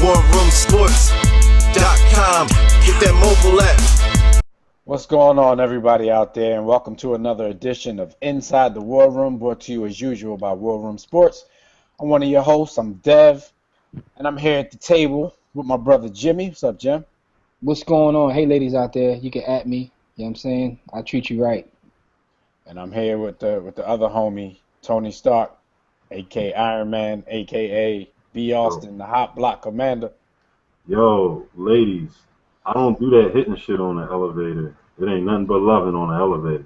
warroomsports.com. Get that mobile app. What's going on, everybody out there, and welcome to another edition of Inside the War Room, brought to you as usual by War Room Sports. I'm one of your hosts. I'm Dev, and I'm here at the table with my brother Jimmy. What's up, Jim? What's going on? Hey, ladies out there, you can at me. You know what I'm saying? I treat you right. And I'm here with the other homie, Tony Stark, a.k.a. Iron Man, a.k.a. B. Austin, the Hot Block Commander. Yo, ladies, I don't do that hitting shit on the elevator. It ain't nothing but loving on the elevator.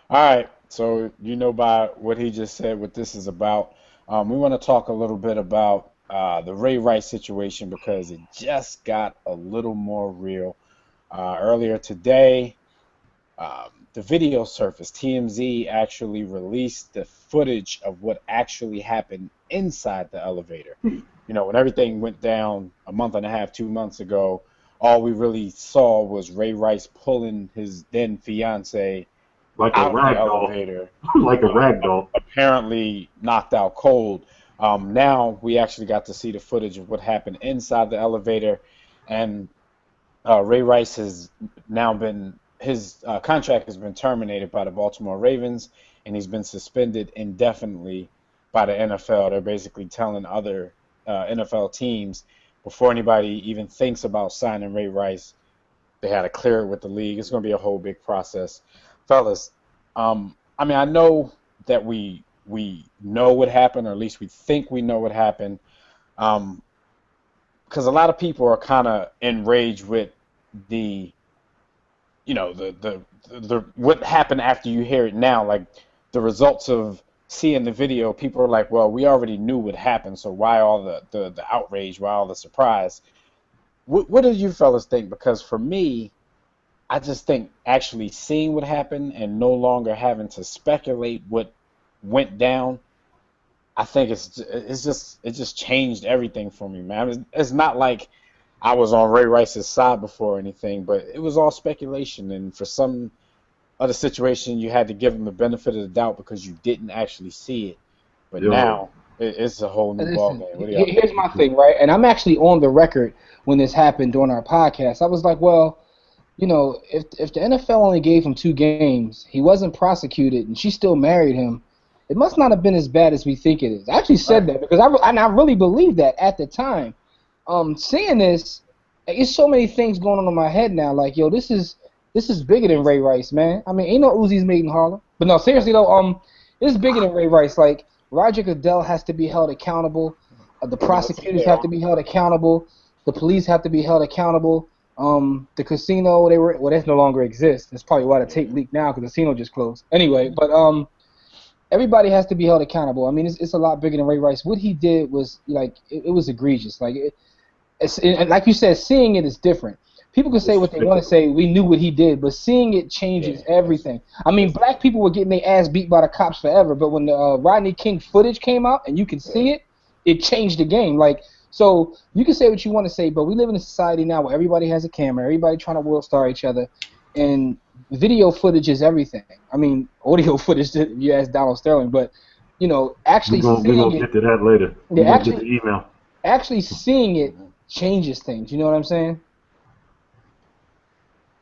All right, so you know by what he just said what this is about. We want to talk a little bit about the Ray Rice situation because it just got a little more real. Earlier today, the video surfaced. TMZ actually released the footage of what actually happened inside the elevator. You know, when everything went down a month and a half, 2 months ago, all we really saw was Ray Rice pulling his then fiance like out a of the rag doll. elevator. Like a rag doll. Apparently knocked out cold. Now we actually got to see the footage of what happened inside the elevator, and Ray Rice has now been, his contract has been terminated by the Baltimore Ravens, and he's been suspended indefinitely by the NFL. They're basically telling other NFL teams before anybody even thinks about signing Ray Rice, they had to clear it with the league. It's going to be a whole big process. Fellas, I mean, I know that we know what happened, or at least we think we know what happened, because a lot of people are kind of enraged with the, you know, the what happened after you hear it now, like the results of seeing the video. People are like, well, we already knew what happened, so why all the outrage, why all the surprise? What do you fellas think? Because for me, I just think actually seeing what happened and no longer having to speculate what went down, I think it just changed everything for me, man. It's not like I was on Ray Rice's side before or anything, but it was all speculation, and for some other situation you had to give him the benefit of the doubt because you didn't actually see it. But now it's a whole new ballgame. Here's my thing, right? And I'm actually on the record when this happened during our podcast. I was like, well, you know, if the NFL only gave him 2 games, he wasn't prosecuted, and she still married him, it must not have been as bad as we think it is. I actually said that because I really believed that at the time. Seeing this, it's so many things going on in my head now. Like, yo, this is bigger than Ray Rice, man. I mean, ain't no Uzis made in Harlem. But no, seriously though, this is bigger than Ray Rice. Like, Roger Goodell has to be held accountable. The prosecutors have to be held accountable. The police have to be held accountable. The casino, that no longer exists. That's probably why the tape leaked now, because the casino just closed. Anyway, but everybody has to be held accountable. I mean, it's a lot bigger than Ray Rice. What he did was, like, it was egregious. Like, and like you said, seeing it is different. People can say what they want to say. We knew what he did, but seeing it changes everything. I mean, black people were getting their ass beat by the cops forever, but when the Rodney King footage came out and you can see it, it changed the game. Like, so you can say what you want to say, but we live in a society now where everybody has a camera, everybody trying to world star each other, and video footage is everything. I mean, audio footage, if you ask Donald Sterling, but, you know, actually seeing it. We're going to get to that later. Yeah, actually seeing it changes things. You know what I'm saying?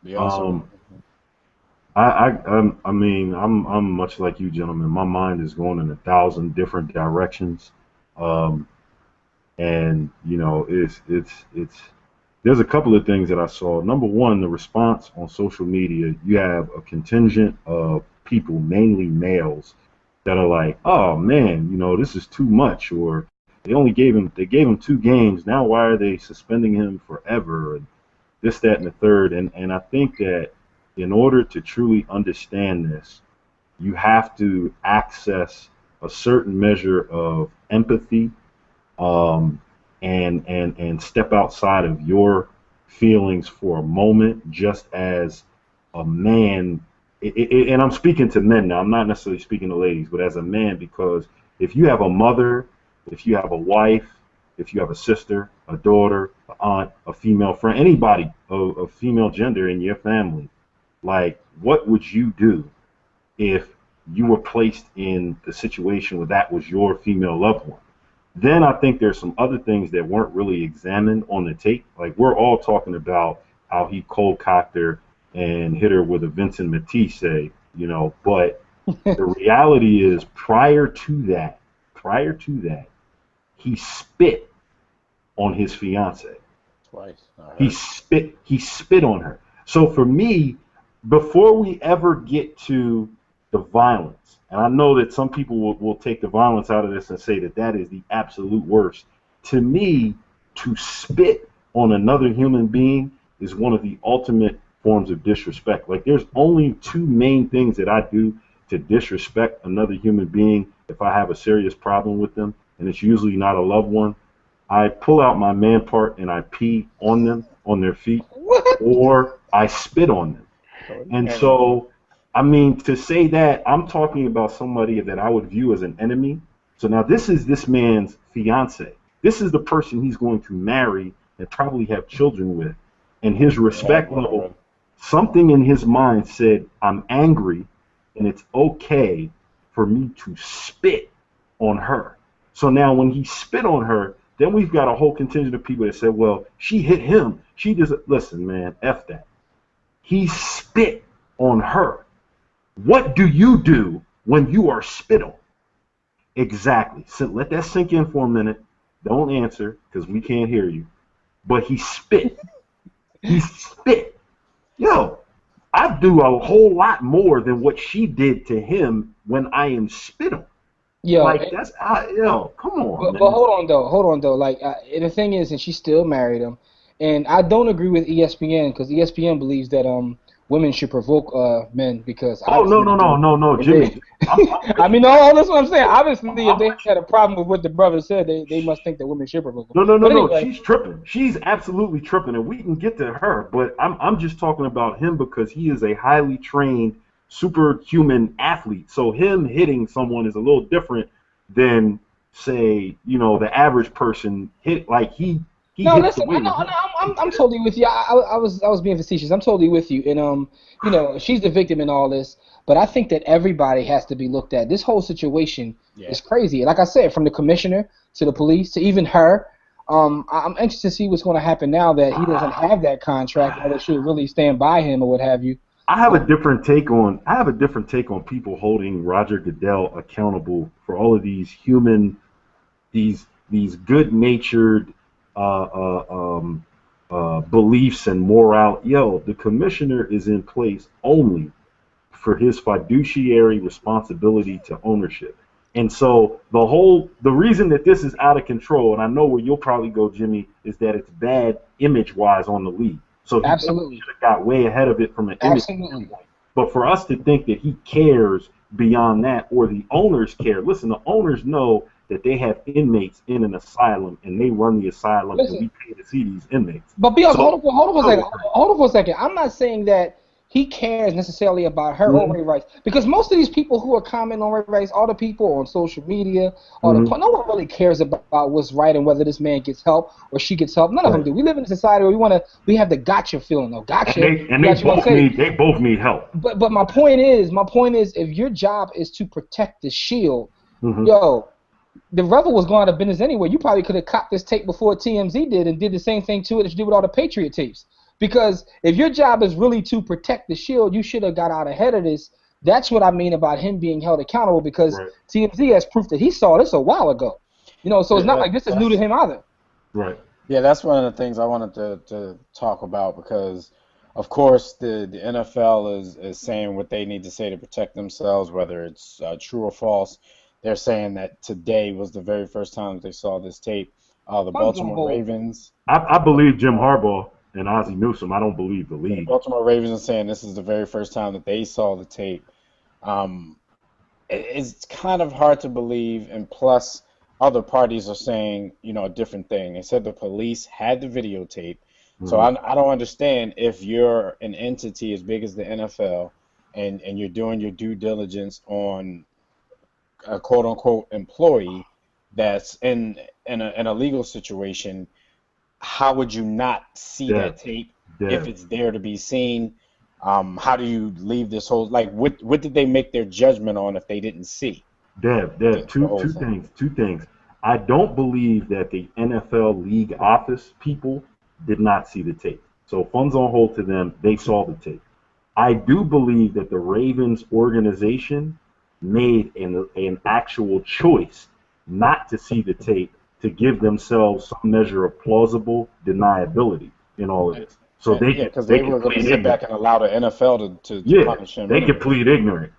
Yeah. I mean, I'm much like you, gentlemen. My mind is going in 1,000 different directions, and you know, it's. There's a couple of things that I saw. Number one, the response on social media. You have a contingent of people, mainly males, that are like, "Oh man, you know, this is too much," or they gave him 2 games. Now why are they suspending him forever? And this, that, and the third. And I think that in order to truly understand this, you have to access a certain measure of empathy, and step outside of your feelings for a moment, just as a man. And I'm speaking to men now. I'm not necessarily speaking to ladies, but as a man, because if you have a mother, if you have a wife, if you have a sister, a daughter, an aunt, a female friend, anybody of female gender in your family, like, what would you do if you were placed in the situation where that was your female loved one? Then I think there's some other things that weren't really examined on the tape. Like we're all talking about how he cold cocked her and hit her with a Vincent Matisse, but the reality is prior to that, he spit on his fiance. Twice. He spit on her. So for me, before we ever get to the violence, and I know that some people will take the violence out of this and say that that is the absolute worst. To me, to spit on another human being is one of the ultimate forms of disrespect. Like there's only two main things that I do to disrespect another human being if I have a serious problem with them, and it's usually not a loved one. I pull out my man part and I pee on them, on their feet, or I spit on them. And so, I mean, to say that, I'm talking about somebody that I would view as an enemy. So now this is this man's fiance. This is the person he's going to marry and probably have children with. And his respect level, something in his mind said, I'm angry and it's okay for me to spit on her. So now when he spit on her, then we've got a whole contingent of people that said, well, she hit him. She just, listen, man, F that. He spit on her. What do you do when you are spit on? Exactly. So let that sink in for a minute. Don't answer because we can't hear you. But he spit. He spit. Yo, I do a whole lot more than what she did to him when I am spit on. Yo, like that's come on. But hold on though. Like and the thing is, and she still married him, and I don't agree with ESPN because ESPN believes that women should provoke men because. Oh no, Jimmy. I mean, no, that's what I'm saying. Obviously, if they had a problem with what the brother said, they must think that women should provoke them. No. Anyway, she's tripping. She's absolutely tripping, and we can get to her. But I'm just talking about him because he is a highly trained, superhuman athlete. So him hitting someone is a little different than, say, the average person hit. Like he. No, listen. I'm totally with you. I was being facetious. I'm totally with you. And she's the victim in all this. But I think that everybody has to be looked at. This whole situation is crazy. Like I said, from the commissioner to the police to even her. I'm anxious to see what's going to happen now that he doesn't have that contract, or they should really stand by him or what have you. I have a different take on people holding Roger Goodell accountable for all of these these good-natured beliefs and morale. Yo, the commissioner is in place only for his fiduciary responsibility to ownership. And so the reason that this is out of control, and I know where you'll probably go, Jimmy, is that it's bad image-wise on the league. So he Absolutely should have got way ahead of it from an image standpoint. But for us to think that he cares beyond that, or the owners care, listen, the owners know that they have inmates in an asylum, and they run the asylum, and we pay to see these inmates. But hold on for a second. I'm not saying that he cares necessarily about her own rights, because most of these people who are commenting on rape rights, all the people on social media, no one really cares about what's right and whether this man gets help or she gets help. None of them do. We live in a society where we have the gotcha feeling, though. Gotcha. They both need help. But my point is, if your job is to protect the shield, yo, the rebel was going out of business anyway. You probably could have copped this tape before TMZ did and did the same thing to it that you did with all the Patriot tapes. Because if your job is really to protect the shield, you should have got out ahead of this. That's what I mean about him being held accountable, because TMZ has proof that he saw this a while ago. So it's not like this is new to him either. Right. Yeah, that's one of the things I wanted to talk about, because, of course, the NFL is saying what they need to say to protect themselves, whether it's true or false. They're saying that today was the very first time that they saw this tape. The Baltimore Ravens. I believe Jim Harbaugh and Ozzie Newsome. I don't believe the league. The Baltimore Ravens are saying this is the very first time that they saw the tape. It's kind of hard to believe, and plus other parties are saying, a different thing. They said the police had the videotape. So I don't understand, if you're an entity as big as the NFL and you're doing your due diligence on a quote-unquote employee that's in a legal situation, how would you not see that tape if it's there to be seen? How do you leave this whole, what did they make their judgment on if they didn't see? Two things. I don't believe that the NFL league office people did not see the tape. So funds on hold to them, they saw the tape. I do believe that the Ravens organization made an actual choice not to see the tape to give themselves some measure of plausible deniability in all of this. So Yeah, because they were going to sit back and allow the NFL to punish him. They could plead ignorant.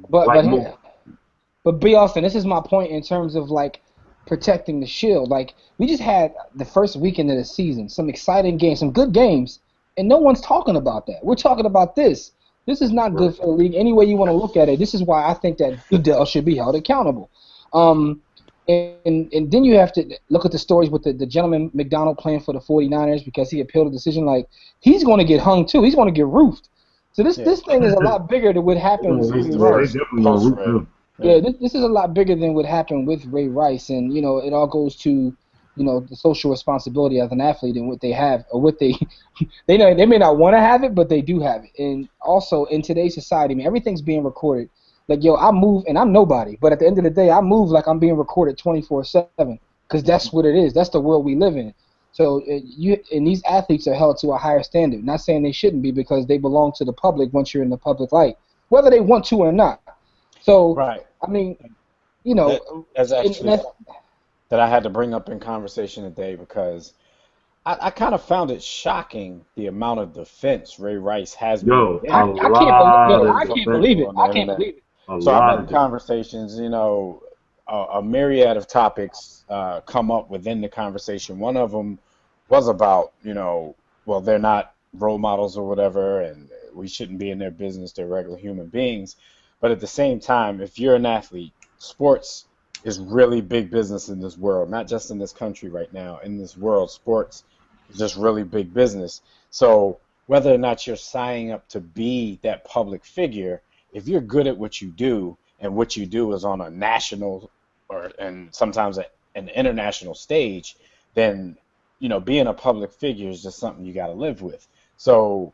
But B. Austin, this is my point in terms of like protecting the shield. Like we just had the first weekend of the season, some exciting games, some good games, and no one's talking about that. We're talking about this. This is not good for the league. Any way you want to look at it, this is why I think that Goodell should be held accountable. And then you have to look at the stories with the gentleman McDonald playing for the 49ers because he appealed a decision. Like he's going to get hung too. He's going to get roofed. So this thing is a lot bigger than what happened with Ray Rice. Yeah, this is a lot bigger than what happened with Ray Rice, and it all goes to the social responsibility as an athlete and what they have or what they they may not want to have it, but they do have it. And also in today's society, I mean, everything's being recorded. Like I move and I'm nobody, but at the end of the day, I move like I'm being recorded 24/7 because that's what it is. That's the world we live in. So and these athletes are held to a higher standard. Not saying they shouldn't be because they belong to the public once you're in the public light, whether they want to or not. So I mean, that's actually that I had to bring up in conversation today because I kind of found it shocking the amount of defense Ray Rice has been. I can't believe it. I can't believe it. So I've had conversations, a myriad of topics come up within the conversation. One of them was about, well, they're not role models or whatever, and we shouldn't be in their business. They're regular human beings. But at the same time, if you're an athlete, sports is really big business in this world, not just in this country right now. In this world, sports is just really big business. So whether or not you're signing up to be that public figure, if you're good at what you do, and what you do is on a national and sometimes an international stage, then being a public figure is just something you got to live with. So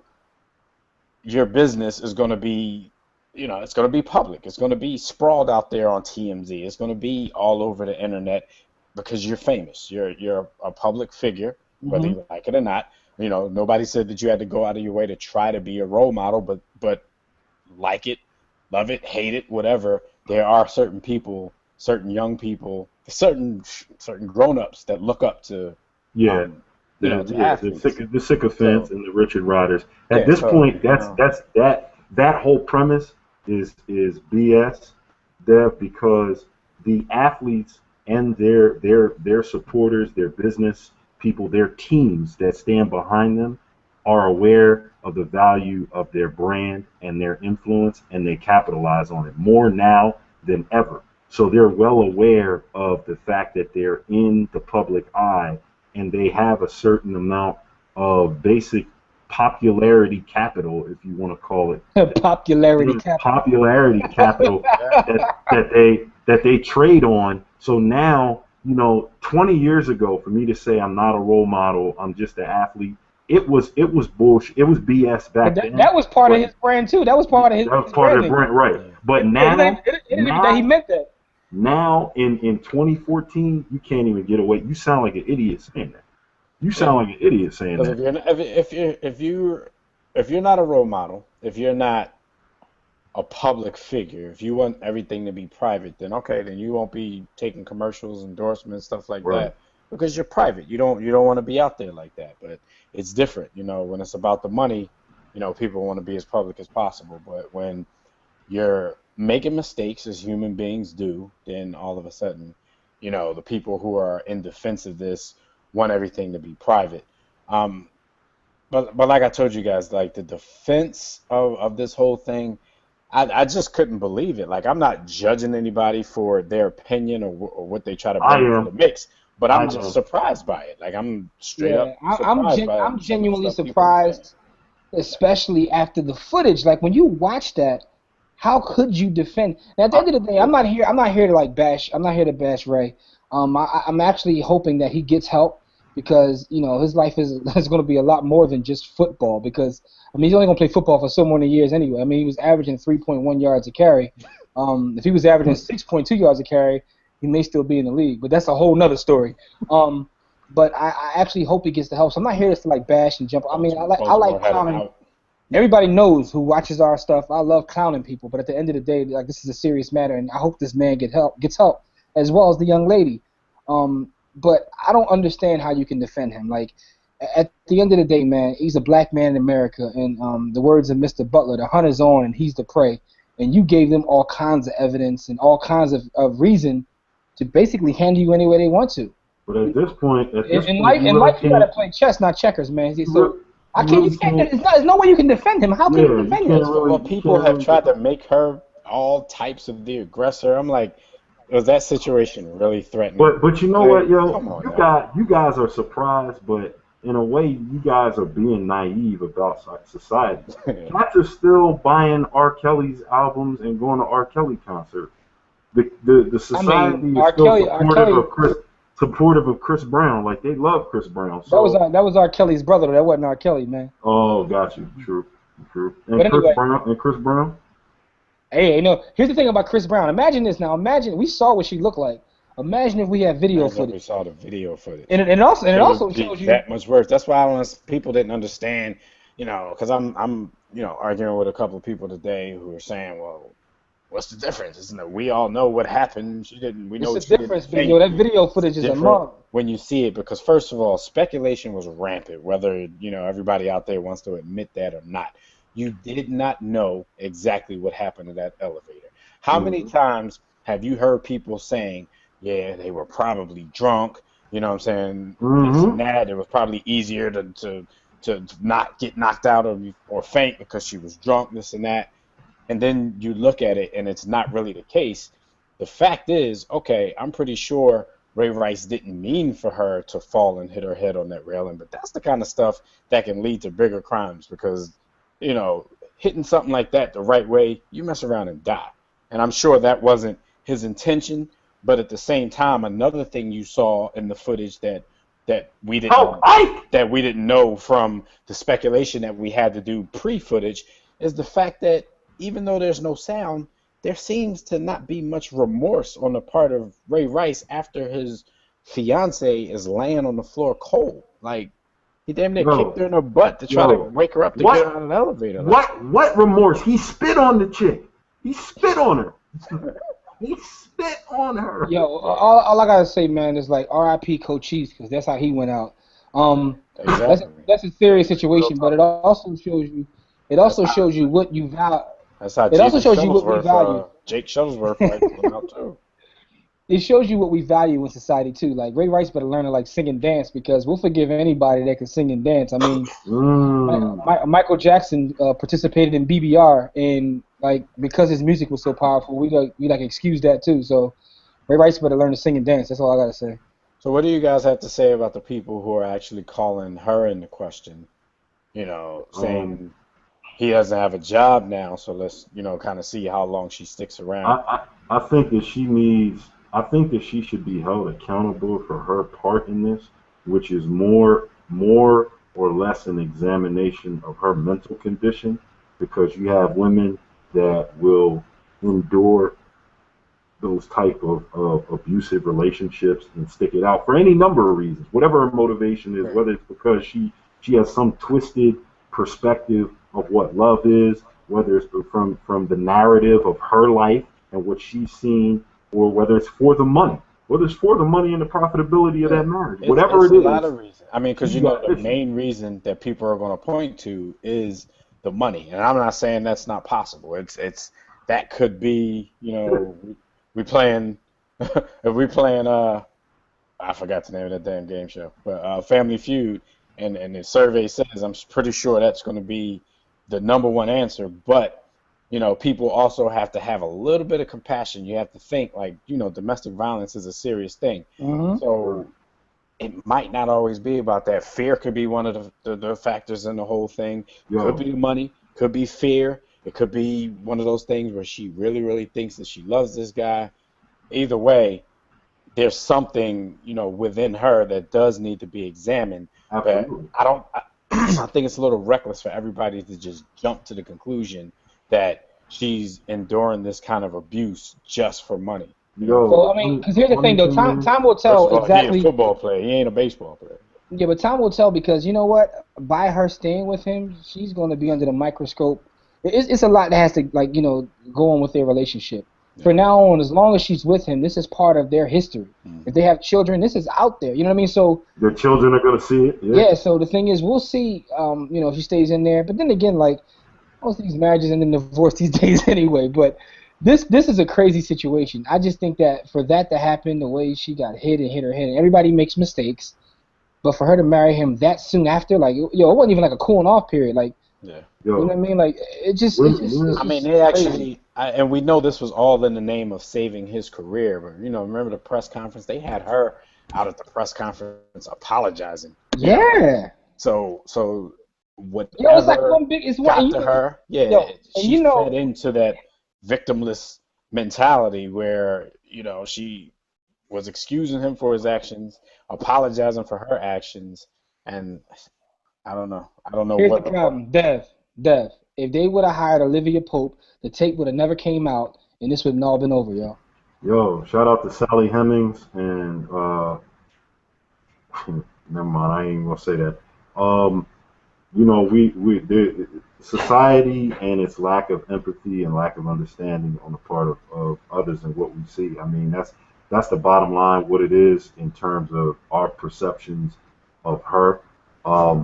your business is going to be, it's going to be public. It's going to be sprawled out there on TMZ. It's going to be all over the internet because you're famous. You're a public figure, whether you like it or not. Nobody said that you had to go out of your way to try to be a role model, but like it, love it, hate it, whatever. There are certain people, certain young people, certain grown-ups that look up to the sycophants and the Richard Rodgers. At this point, that whole premise is BS, Dev, because the athletes and their supporters, their business people, their teams that stand behind them are aware of the value of their brand and their influence, and they capitalize on it more now than ever. So they're well aware of the fact that they're in the public eye and they have a certain amount of basic popularity capital, if you want to call it. Popularity capital that they trade on. So now, 20 years ago, for me to say I'm not a role model, I'm just an athlete, it was bullshit. It was BS back then. That was part of his brand too. That was part of his. That was part of the brand, right? But now, he meant that. Now in 2014, you can't even get away. You sound like an idiot saying that. You sound like an idiot saying that. If you're not a role model, if you're not a public figure, if you want everything to be private, then okay, then you won't be taking commercials, endorsements, stuff like that, because you're private. You don't want to be out there like that. But it's different, when it's about the money, people want to be as public as possible. But when you're making mistakes, as human beings do, then all of a sudden, the people who are in defense of this want everything to be private. But like I told you guys, like the defense of this whole thing, I just couldn't believe it. Like, I'm not judging anybody for their opinion or what they try to bring to the mix, but I'm just surprised by it. Like, I'm straight up surprised by it. I'm genuinely surprised, especially after the footage. Like, when you watch that, how could you defend? Now, at the end of the day, I'm not here to bash. I'm not here to bash Ray. I'm actually hoping that he gets help because his life is going to be a lot more than just football. Because he's only going to play football for so many years anyway. He was averaging 3.1 yards a carry. If he was averaging 6.2 yards a carry, he may still be in the league. But that's a whole nother story. But I actually hope he gets the help. So I'm not here to like bash and jump. I mean, I like clowning. Everybody knows who watches our stuff. I love clowning people, but at the end of the day, like, this is a serious matter, and I hope this man gets help, as well as the young lady. But I don't understand how you can defend him. Like, at the end of the day, man, he's a black man in America, and the words of Mr. Butler, the hunt is on, and he's the prey. And you gave them all kinds of evidence and all kinds of reason to basically handle you any way they want to. But at this point, in life, you gotta play chess, not checkers, man. So. There's no way you can defend him. How can you defend him? Well, people have tried to make her all types of the aggressor. I'm like, was that situation really threatening? But you know what, yo? You guys are surprised, but in a way, you guys are being naive about society. Cats are still buying R. Kelly's albums and going to R. Kelly concerts. The society is still supportive of Chris Brown. Like, they love Chris Brown. So. That was R. Kelly's brother. That wasn't R. Kelly, man. Oh, got you. True. And Chris Brown. Hey, here's the thing about Chris Brown. Imagine this now. Imagine we saw what she looked like. Imagine if we had video footage. We saw the video footage. And it also shows you that much worse. That's why people didn't understand. Because I'm arguing with a couple of people today who are saying, well, what's the difference? Isn't it? We all know what happened. She didn't. We know it's the difference. Video. That video footage is a mug. When you see it, because first of all, speculation was rampant. Whether everybody out there wants to admit that or not, you did not know exactly what happened to that elevator. How many times have you heard people saying, "Yeah, they were probably drunk"? You know what I'm saying? This and that. It was probably easier to not get knocked out or faint because she was drunk. This and that. And then you look at it, and it's not really the case. The fact is, okay, I'm pretty sure Ray Rice didn't mean for her to fall and hit her head on that railing, but that's the kind of stuff that can lead to bigger crimes because, hitting something like that the right way, you mess around and die. And I'm sure that wasn't his intention, but at the same time, another thing you saw in the footage that we didn't know from the speculation that we had to do pre-footage is the fact that even though there's no sound, there seems to not be much remorse on the part of Ray Rice after his fiance is laying on the floor cold. Like, he damn near kicked her in her butt to try to wake her up to get her out of the elevator. What remorse? He spit on the chick. He spit on her. He spit on her. Yo, all I gotta say, man, is like R.I.P. Cochise, because that's how he went out. Exactly. That's a serious situation, but it also shows you. It also shows you what you value. That's how it also shows you what we value. Jake Shuttlesworth went out too. It shows you what we value in society too. Like, Ray Rice better learn to like sing and dance, because we'll forgive anybody that can sing and dance. I mean, Michael Jackson participated in BBR, and like, because his music was so powerful, we excuse that too. So Ray Rice better learn to sing and dance. That's all I gotta say. So what do you guys have to say about the people who are actually calling her into question? Saying he doesn't have a job now, so let's kind of see how long she sticks around. I think that she should be held accountable for her part in this, which is more or less an examination of her mental condition, because you have women that will endure those type of abusive relationships and stick it out for any number of reasons, whatever her motivation is, whether it's because she has some twisted perspective of what love is, whether it's from the narrative of her life and what she's seen, or whether it's for the money, and the profitability of that marriage. Whatever it is. A lot of reasons. I mean, because the main reason that people are going to point to is the money, and I'm not saying that's not possible. It's that could be, we playing I forgot the name of that damn game show, but Family Feud, and the survey says, I'm pretty sure that's going to be the number one answer. But people also have to have a little bit of compassion. You have to think, like, domestic violence is a serious thing. So it might not always be about that. Fear could be one of the factors in the whole thing. Could be money, could be fear. It could be one of those things where she really, really thinks that she loves this guy. Either way, there's something, within her that does need to be examined. Absolutely. But I think it's a little reckless for everybody to just jump to the conclusion that she's enduring this kind of abuse just for money. Yo, So I mean, because here's the thing though, time will First tell of all, he exactly. a football player. He ain't a baseball player. Yeah, but time will tell because you know what? By her staying with him, she's going to be under the microscope. It's a lot that has to go on with their relationship. Yeah. For now on, as long as she's with him, this is part of their history. Mm-hmm. If they have children, this is out there. You know what I mean? So their children are gonna see it. yeah. So the thing is, we'll see. If she stays in there. But then again, like most of these marriages end in divorce these days anyway. But this is a crazy situation. I just think that for that to happen, the way she got hit and hit her head, and everybody makes mistakes. But for her to marry him that soon after, like, it wasn't even like a cooling off period. Like, Yeah. you know what I mean? Like, it's I mean, they actually, and we know this was all in the name of saving his career. But remember the press conference? They had her out at the press conference apologizing. Yeah. So whatever it's like one big, it's got one, to her, she fed into that victimless mentality where she was excusing him for his actions, apologizing for her actions, and I don't know. Here's the problem, Dev. If they would have hired Olivia Pope, the tape would have never came out, and this would have all been over, yo. Yo, shout out to Sally Hemings and never mind, I ain't even gonna say that. Society and its lack of empathy and lack of understanding on the part of others and what we see. I mean, that's the bottom line, what it is in terms of our perceptions of her.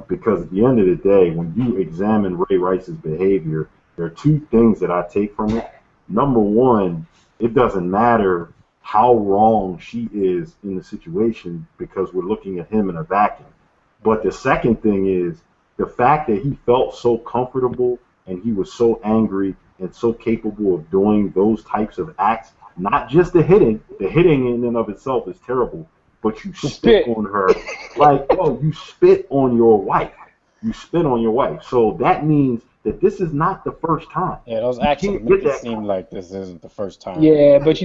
Because at the end of the day, when you examine Ray Rice's behavior, there are two things that I take from it. Number one, it doesn't matter how wrong she is in the situation because we're looking at him in a vacuum. But the second thing is the fact that he felt so comfortable and he was so angry and so capable of doing those types of acts, not just the hitting in and of itself is terrible, but you spit on her. Like, you spit on your wife. You spit on your wife. So that means that this is not the first time. Yeah, those actions make it seem like this isn't the first time. Yeah, but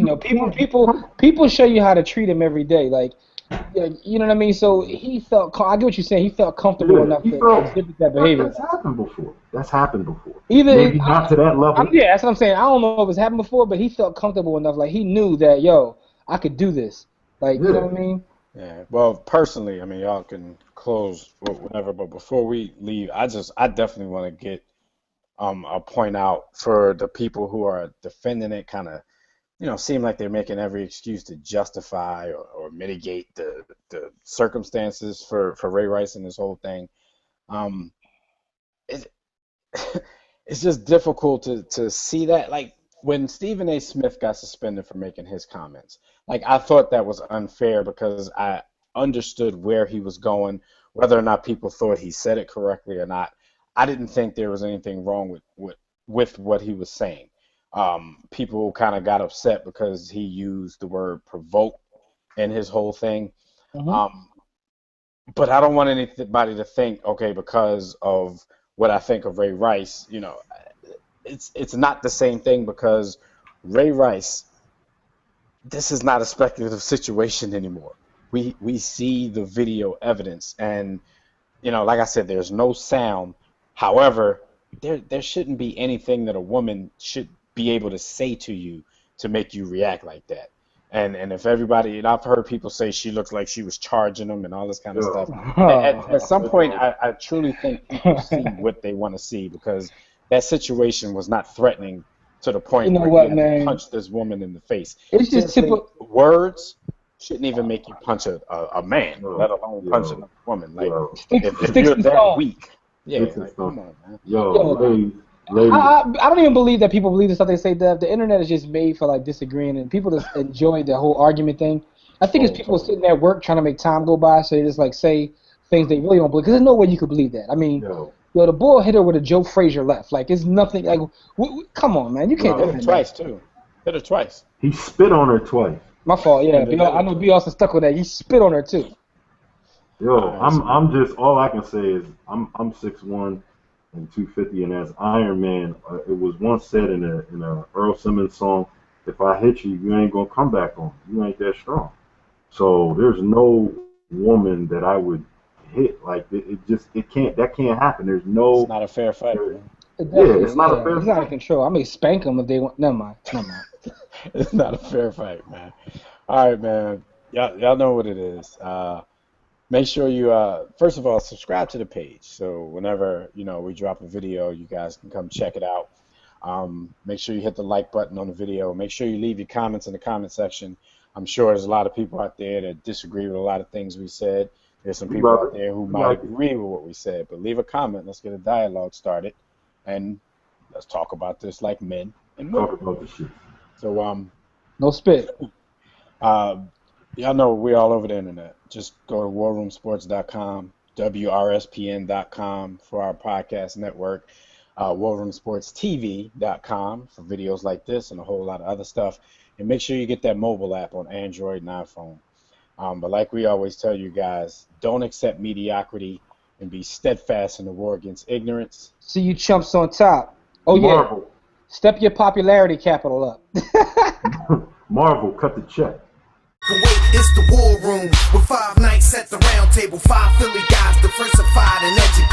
people show you how to treat him every day. Like, you know what I mean? So he felt, I get what you're saying, he felt comfortable enough to exhibit that behavior. That's happened before. Maybe not to that level. That's what I'm saying. I don't know if it's happened before, but he felt comfortable enough. Like, he knew that, I could do this. Like, you know what I mean? Yeah. Well, personally, I mean, y'all can close whatever, but before we leave, I definitely want to get a point out for the people who are defending it, kind of, seem like they're making every excuse to justify or mitigate the circumstances for Ray Rice and this whole thing. It's just difficult to see that. Like, when Stephen A. Smith got suspended for making his comments, like, I thought that was unfair because I understood where he was going, whether or not people thought he said it correctly or not. I didn't think there was anything wrong with what he was saying. People kind of got upset because he used the word provoke in his whole thing. Mm-hmm. But I don't want anybody to think, okay, because of what I think of Ray Rice, it's not the same thing, because Ray Rice, this is not a speculative situation anymore. We see the video evidence, and like I said, there's no sound. However, there shouldn't be anything that a woman should be able to say to you to make you react like that. And if everybody, and I've heard people say she looks like she was charging them and all this kind of stuff. At some point, I truly think people see what they want to see, because that situation was not threatening to the point where you had to punch this woman in the face. It's just typical. Words shouldn't even make you punch a man, let alone punch another woman. Like, if you're that weak. Yeah, like, come on, man. I don't even believe that people believe the stuff they say. The internet is just made for, like, disagreeing, and people just enjoy the whole argument thing. I think it's people sitting there at work trying to make time go by, so they just, like, say things they really don't believe. Because there's no way you could believe that. I mean, the ball hit her with a Joe Frazier left. Like, it's nothing. Like, come on, man, you can't do it twice too. Hit her twice. He spit on her twice. My fault. Yeah, I know B. Austin stuck with that. He spit on her too. I'm just, all I can say is I'm 6'1" and 250, and as Iron Man, it was once said in a Earl Simmons song, if I hit you, you ain't gonna come back on. You ain't that strong. So there's no woman that I would hit. Like, it can't happen. There's no. It's not a fair fight. It's not a fair fight. It's out of control. I may spank them if they want. Never mind. It's not a fair fight, man. All right, man. Y'all know what it is. Make sure you first of all subscribe to the page so whenever we drop a video, you guys can come check it out. Make sure you hit the like button on the video. Make sure you leave your comments in the comment section. I'm sure there's a lot of people out there that disagree with a lot of things we said. There's some people out there who might agree with what we said, but leave a comment. Let's get a dialogue started, and let's talk about this like men and women. Talk about the shit. So No spit. y'all know we're all over the internet. Just go to warroomsports.com, WRSPN.com for our podcast network, warroomsportstv.com for videos like this and a whole lot of other stuff. And make sure you get that mobile app on Android and iPhone. But like we always tell you guys, don't accept mediocrity and be steadfast in the war against ignorance. See you chumps on top. Oh, Marvel. yeah. Step your popularity capital up. Marvel, cut the check. Kuwait is the war room with 5 nights at the round table. 5 Philly guys diversified and educated.